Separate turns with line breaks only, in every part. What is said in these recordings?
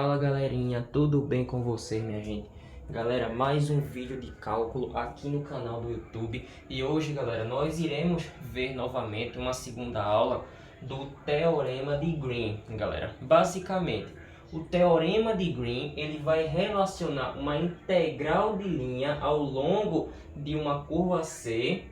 Fala galerinha, tudo bem com vocês, minha gente? Galera, mais um vídeo de cálculo aqui no canal do YouTube. E hoje, galera, nós iremos ver novamente uma segunda aula do Teorema de Green, galera. Basicamente, o Teorema de Green, ele vai relacionar uma integral de linha ao longo de uma curva C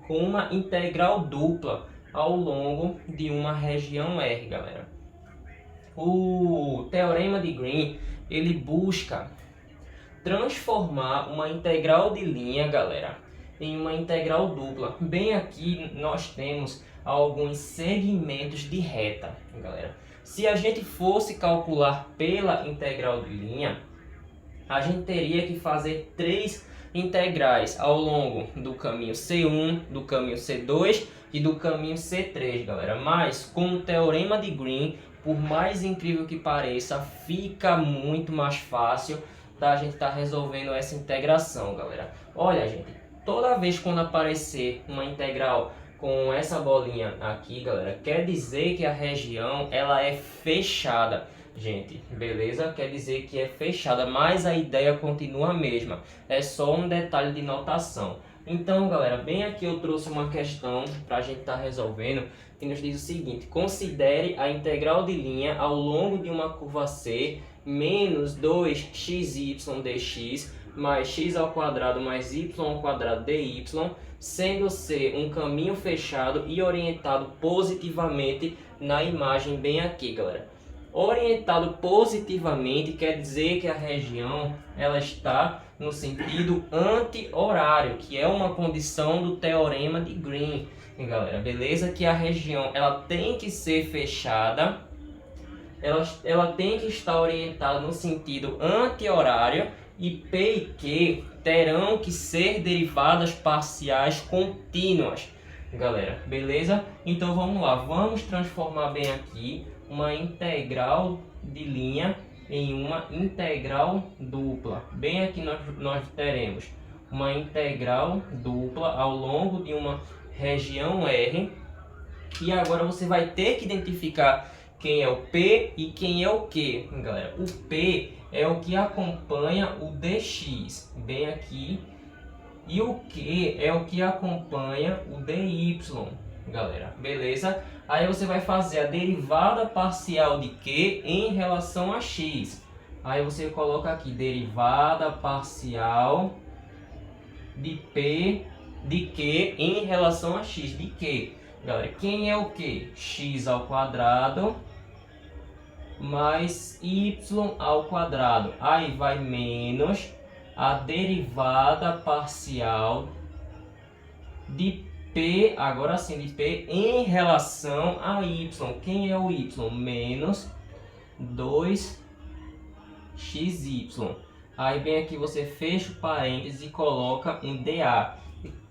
com uma integral dupla ao longo de uma região R, galera. O Teorema de Green, ele busca transformar uma integral de linha, galera, em uma integral dupla. Bem aqui nós temos alguns segmentos de reta, galera. Se a gente fosse calcular pela integral de linha, a gente teria que fazer três integrais ao longo do caminho C1, do caminho C2 e do caminho C3, galera. Mas com o Teorema de Green, por mais incrível que pareça, fica muito mais fácil da gente estar resolvendo essa integração, galera. Olha, gente, toda vez quando aparecer uma integral com essa bolinha aqui, galera, quer dizer que a região ela é fechada. Gente, beleza? Quer dizer que é fechada, mas a ideia continua a mesma. É só um detalhe de notação. Então, galera, bem aqui eu trouxe uma questão para a gente estar resolvendo, que nos diz o seguinte: considere a integral de linha ao longo de uma curva C menos 2xy dx mais x ao quadrado mais y ao quadrado dy, sendo C um caminho fechado e orientado positivamente na imagem bem aqui, galera. Orientado positivamente quer dizer que a região ela está no sentido anti-horário, que é uma condição do Teorema de Green, galera, beleza? Que a região ela tem que ser fechada, ela tem que estar orientada no sentido anti-horário, e P e Q terão que ser derivadas parciais contínuas, galera, beleza? Então vamos lá, vamos transformar bem aqui uma integral de linha em uma integral dupla. Bem aqui nós teremos uma integral dupla ao longo de uma região R. E agora você vai ter que identificar quem é o P e quem é o Q, galera. O P é o que acompanha o dx, bem aqui. E o Q é o que acompanha o dy, galera, beleza? Aí você vai fazer a derivada parcial de Q em relação a x. Aí você coloca aqui derivada parcial de P de Q em relação a x. De Q, galera, quem é o Q? X ao quadrado mais y ao quadrado. Aí vai menos a derivada parcial de P, agora sim, de P em relação a y. Quem é o y? Menos 2xy. Aí bem aqui você fecha o parênteses e coloca um dA.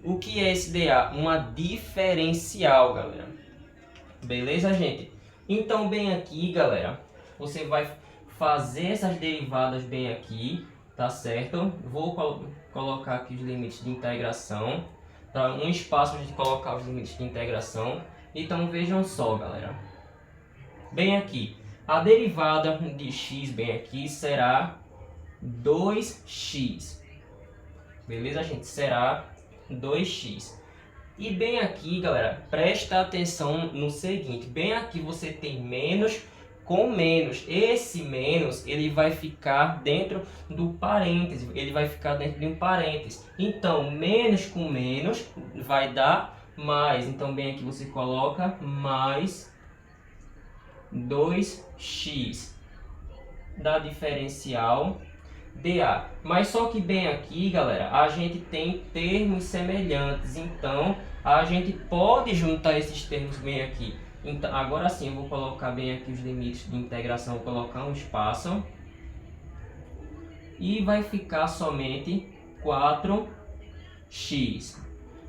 O que é esse dA? Uma diferencial, galera. Beleza, gente? Então bem aqui, galera, você vai fazer essas derivadas bem aqui, tá certo? Vou colocar aqui os limites de integração. Para um espaço para a gente colocar os limites de integração. Então vejam só, galera. Bem aqui, a derivada de x bem aqui será 2x. Beleza, gente? Será 2x. E bem aqui, galera, presta atenção no seguinte. Bem aqui você tem menos com menos. Esse menos ele vai ficar dentro do parêntese, ele vai ficar dentro de um parêntese. Então, menos com menos vai dar mais. Então, bem aqui você coloca mais 2x da diferencial dA. Mas só que bem aqui, galera, a gente tem termos semelhantes. Então, a gente pode juntar esses termos bem aqui. Então, agora sim, eu vou colocar bem aqui os limites de integração, vou colocar um espaço. E vai ficar somente 4x.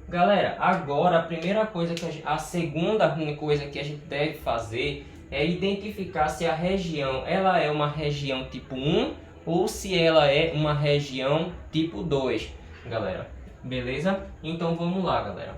Galera, agora a primeira coisa a segunda coisa que a gente deve fazer é identificar se a região ela é uma região tipo 1 ou se ela é uma região tipo 2, galera. Beleza? Então vamos lá, galera.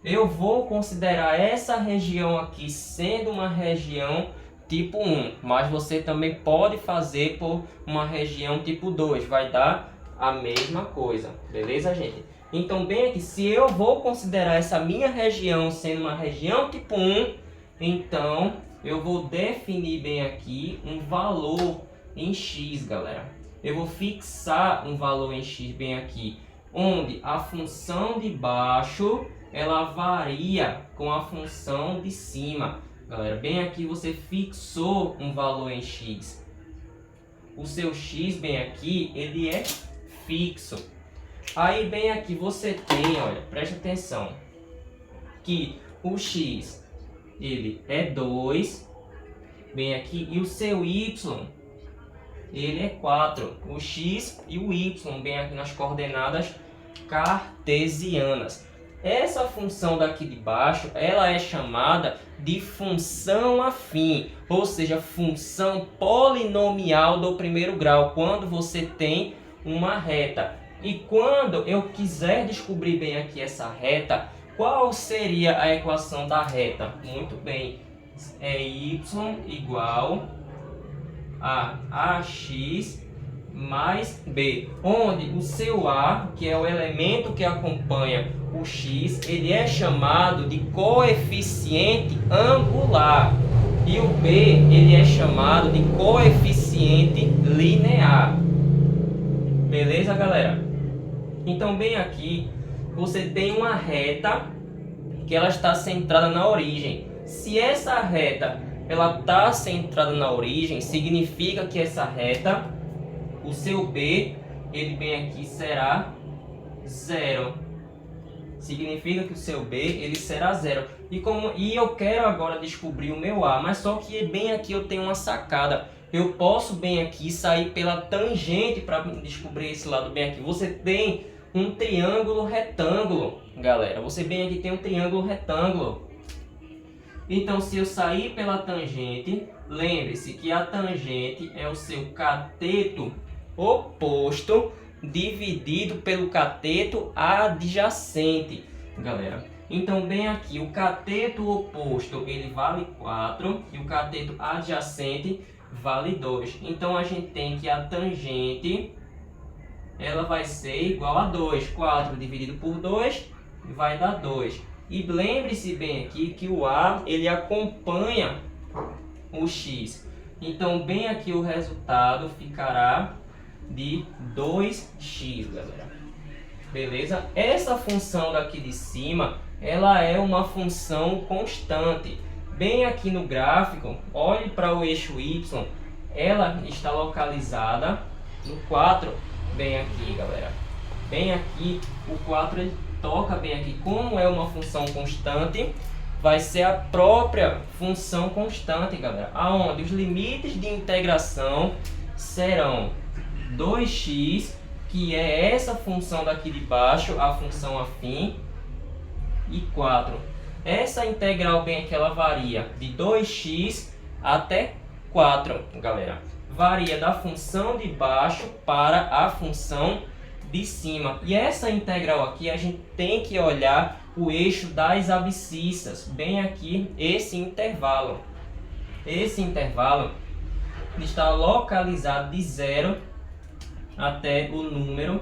Eu vou considerar essa região aqui sendo uma região tipo 1, mas você também pode fazer por uma região tipo 2, vai dar a mesma coisa, beleza, gente? Então, bem aqui, se eu vou considerar essa minha região sendo uma região tipo 1, então eu vou definir bem aqui um valor em x, galera. Eu vou fixar um valor em x bem aqui, onde a função de baixo ela varia com a função de cima. Galera, bem aqui você fixou um valor em x. O seu x bem aqui, ele é fixo. Aí bem aqui você tem, olha, preste atenção, que o x, ele é 2, bem aqui, e o seu y, ele é 4. O x e o y, bem aqui nas coordenadas cartesianas. Essa função daqui de baixo, ela é chamada de função afim, ou seja, função polinomial do primeiro grau, quando você tem uma reta. E quando eu quiser descobrir bem aqui essa reta, qual seria a equação da reta? Muito bem, é y igual a ax mais b, onde o seu a, que é o elemento que acompanha o x, ele é chamado de coeficiente angular, e o b, ele é chamado de coeficiente linear. Beleza, galera? Então, bem aqui, você tem uma reta que ela está centrada na origem. Se essa reta ela está centrada na origem, significa que essa reta, o seu b, ele bem aqui será 0. Significa que o seu b, ele será 0. E eu quero agora descobrir o meu a, mas só que bem aqui eu tenho uma sacada. Eu posso bem aqui sair pela tangente para descobrir esse lado bem aqui. Você tem um triângulo retângulo, galera. Você bem aqui tem um triângulo retângulo. Então, se eu sair pela tangente, lembre-se que a tangente é o seu cateto oposto dividido pelo cateto adjacente, galera. Então, bem aqui, o cateto oposto ele vale 4 e o cateto adjacente vale 2. Então, a gente tem que a tangente ela vai ser igual a 2. 4 dividido por 2 vai dar 2. E lembre-se bem aqui que o a ele acompanha o x. Então, bem aqui o resultado ficará de 2x, galera. Beleza? Essa função daqui de cima, ela é uma função constante. Bem aqui no gráfico, olhe para o eixo y, ela está localizada no 4, bem aqui, galera. Bem aqui, o 4 ele toca bem aqui. Como é uma função constante, vai ser a própria função constante, galera. Aonde os limites de integração serão 2x, que é essa função daqui de baixo, a função afim, e 4. Essa integral bem aqui, ela varia de 2x até 4, galera. Varia da função de baixo para a função de cima. E essa integral aqui, a gente tem que olhar o eixo das abscissas. Bem aqui, esse intervalo. Esse intervalo está localizado de 0 até o número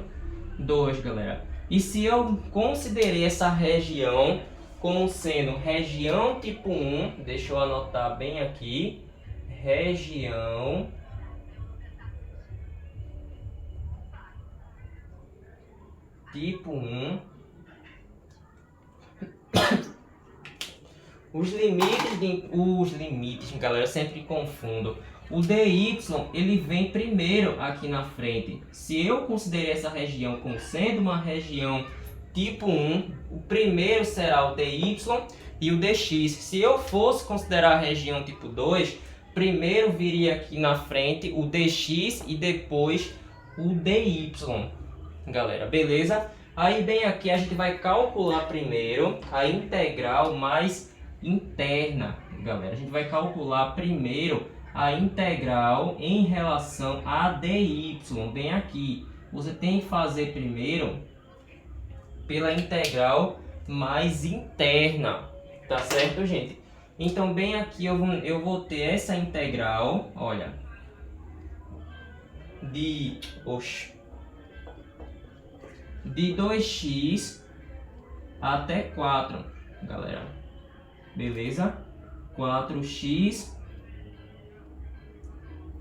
2, galera. E se eu considerei essa região como sendo região tipo 1, deixa eu anotar bem aqui, região tipo 1, os limites, galera, eu sempre confundo. O dy, ele vem primeiro aqui na frente. Se eu considerei essa região como sendo uma região tipo 1, o primeiro será o dy e o dx. Se eu fosse considerar a região tipo 2, primeiro viria aqui na frente o dx e depois o dy, galera, beleza? Aí bem aqui a gente vai calcular primeiro a integral mais interna, galera. A gente vai calcular primeiro a integral em relação a dy, bem aqui. Você tem que fazer primeiro pela integral mais interna, tá certo, gente? Então, bem aqui eu vou ter essa integral, olha, de 2x até 4, galera. Beleza? 4x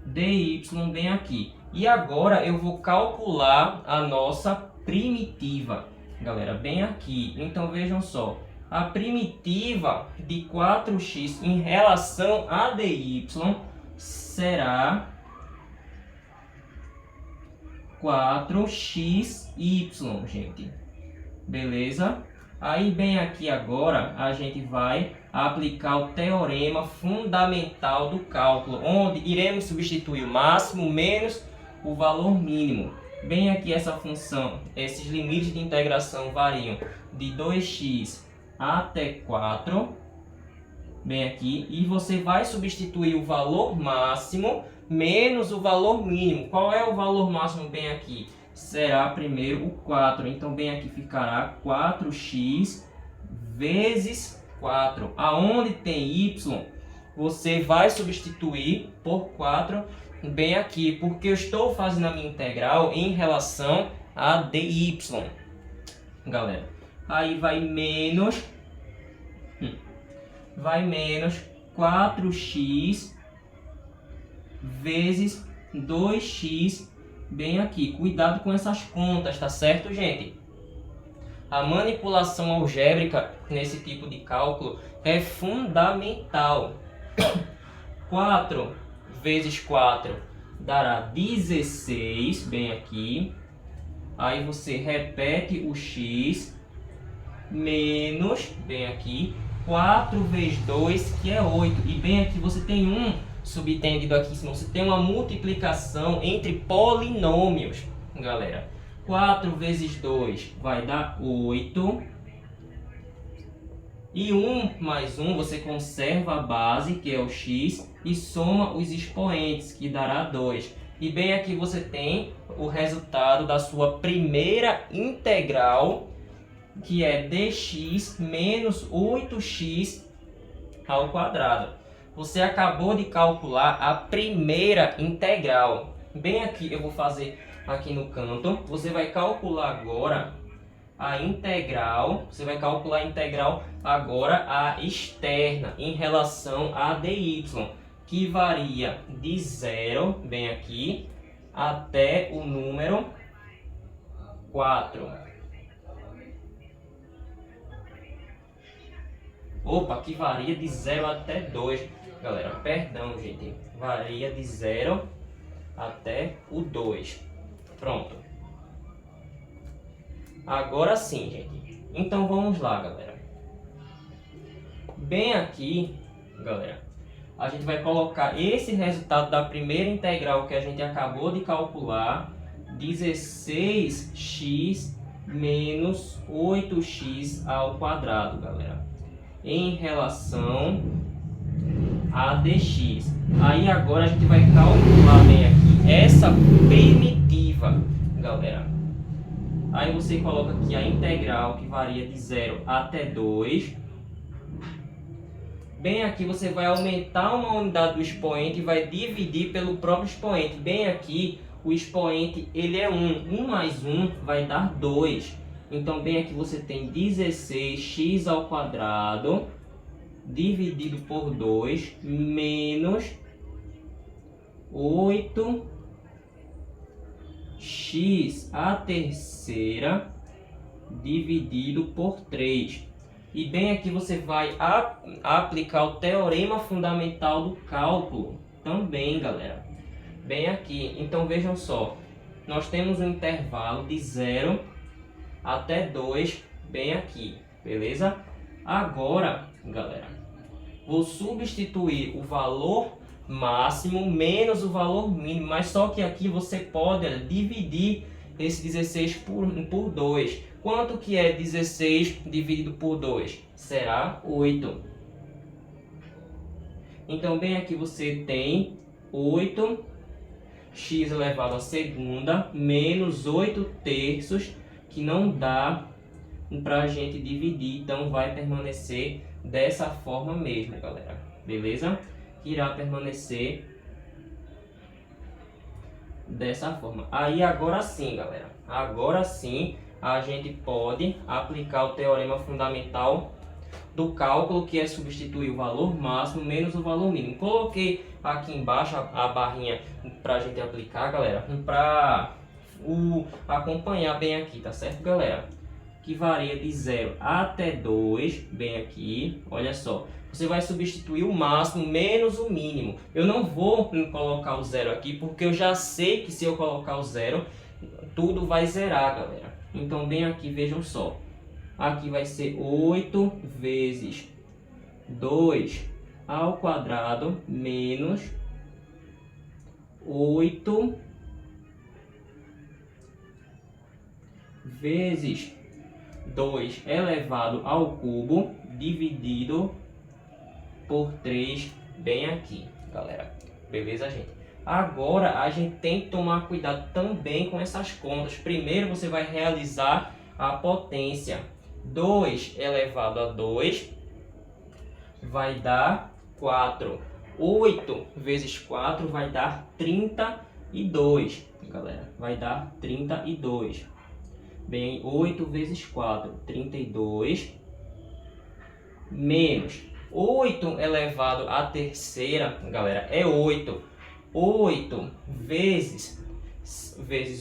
dy bem aqui. E agora eu vou calcular a nossa primitiva, galera, bem aqui. Então vejam só, a primitiva de 4x em relação a dy será 4xy, gente. Beleza? Aí bem aqui agora a gente vai aplicar o teorema fundamental do cálculo, onde iremos substituir o máximo menos o valor mínimo. Bem aqui essa função, esses limites de integração variam de 2x até 4, bem aqui, e você vai substituir o valor máximo menos o valor mínimo. Qual é o valor máximo bem aqui? Será primeiro o 4, então bem aqui ficará 4x vezes 4. Aonde tem y, você vai substituir por 4 bem aqui, porque eu estou fazendo a minha integral em relação a dy, galera. Aí vai menos 4x vezes 2x bem aqui. Cuidado com essas contas, tá certo, gente? A manipulação algébrica nesse tipo de cálculo é fundamental. 4 vezes 4 dará 16, bem aqui. Aí você repete o x, menos, bem aqui, 4 vezes 2, que é 8. E bem aqui você tem um subtendido aqui, senão você tem uma multiplicação entre polinômios, galera. 4 vezes 2 vai dar 8. E 1 mais 1 você conserva a base, que é o x, e soma os expoentes, que dará 2. E bem aqui você tem o resultado da sua primeira integral, que é dx menos 8x ao quadrado. Você acabou de calcular a primeira integral. Bem aqui eu vou fazer aqui no canto. Você vai calcular agora a integral. Você vai calcular a integral agora a externa em relação a dy, que varia de 0, bem aqui, até o número 4. Opa, que varia de 0 até 2. Galera, perdão, gente. Varia de 0 até o 2. Pronto. Agora sim, gente. Então vamos lá, galera. Bem aqui, galera, a gente vai colocar esse resultado da primeira integral que a gente acabou de calcular, 16x menos 8x ao quadrado, galera, em relação a dx. Aí agora a gente vai calcular bem aqui essa primitiva, galera. Aí você coloca aqui a integral, que varia de 0 até 2. Bem aqui você vai aumentar uma unidade do expoente e vai dividir pelo próprio expoente. Bem aqui o expoente ele é 1. 1 mais 1 vai dar 2. Então bem aqui você tem 16x ao quadrado dividido por 2 menos 8x à terceira dividido por 3. E bem aqui você vai aplicar o teorema fundamental do cálculo também, galera. Bem aqui, então vejam só, nós temos um intervalo de 0 até 2 bem aqui, beleza? Agora, galera, vou substituir o valor máximo menos o valor mínimo, mas só que aqui você pode dividir esse 16 por 2. Quanto que é 16 dividido por 2? Será 8. Então, bem aqui você tem 8x elevado à segunda menos 8 terços, que não dá para a gente dividir, então vai permanecer dessa forma mesmo, galera. Beleza? Irá permanecer dessa forma. Aí agora sim, galera. Agora sim a gente pode aplicar o teorema fundamental do cálculo, que é substituir o valor máximo menos o valor mínimo. Coloquei aqui embaixo a barrinha para a gente aplicar, galera, para acompanhar bem aqui, tá certo, galera? Que varia de 0 até 2, bem aqui, olha só. Você vai substituir o máximo menos o mínimo. Eu não vou colocar o 0 aqui, porque eu já sei que se eu colocar o 0, tudo vai zerar, galera. Então, bem aqui, vejam só. Aqui vai ser 8 vezes 2 ao quadrado menos 8 vezes 2 elevado ao cubo dividido por 3 bem aqui, galera. Beleza, gente? Agora a gente tem que tomar cuidado também com essas contas. Primeiro você vai realizar a potência. 2 elevado a 2 vai dar 4. 8 vezes 4 vai dar 32, galera. Vai dar 32. Bem, 8 vezes 4, 32. Menos 8 elevado à terceira, galera, é 8. 8 vezes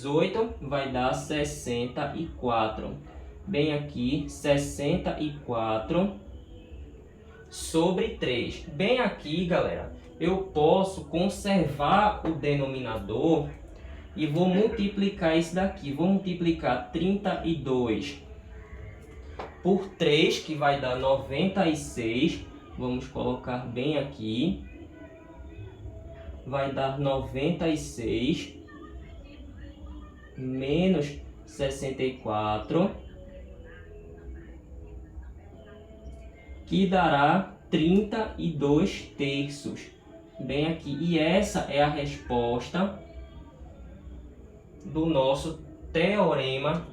8 vai dar 64. Bem aqui, 64 sobre 3. Bem aqui, galera, eu posso conservar o denominador e vou multiplicar isso daqui. Vou multiplicar 32 por 3, que vai dar 96. Vamos colocar bem aqui. Vai dar 96 menos 64, que dará 32 terços. Bem aqui. E essa é a resposta do nosso teorema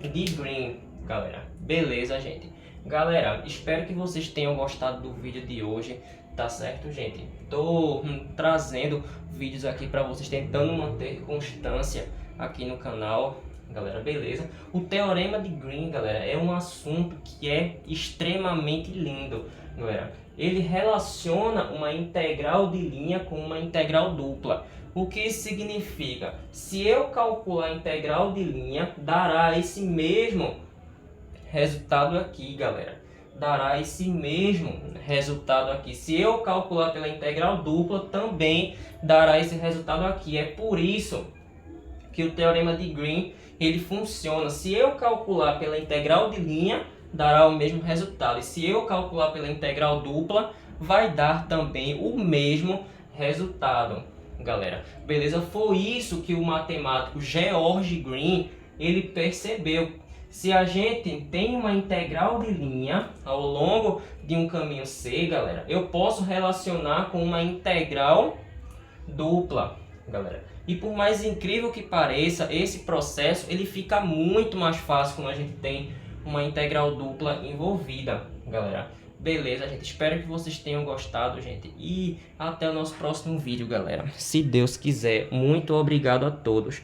de Green, galera. Beleza, gente? Galera, espero que vocês tenham gostado do vídeo de hoje, tá certo, gente? Tô trazendo vídeos aqui para vocês, tentando manter constância aqui no canal, galera, beleza? O teorema de Green, galera, é um assunto que é extremamente lindo, galera. Ele relaciona uma integral de linha com uma integral dupla. O que isso significa? Se eu calcular a integral de linha, dará esse mesmo resultado aqui, galera. Dará esse mesmo resultado aqui. Se eu calcular pela integral dupla, também dará esse resultado aqui. É por isso que o teorema de Green ele funciona. Se eu calcular pela integral de linha, dará o mesmo resultado. E se eu calcular pela integral dupla, vai dar também o mesmo resultado, galera. Beleza? Foi isso que o matemático George Green ele percebeu. Se a gente tem uma integral de linha ao longo de um caminho C, galera, eu posso relacionar com uma integral dupla, galera. E por mais incrível que pareça, esse processo ele fica muito mais fácil quando a gente tem uma integral dupla envolvida, galera. Beleza, gente? Espero que vocês tenham gostado, gente. E até o nosso próximo vídeo, galera. Se Deus quiser. Muito obrigado a todos.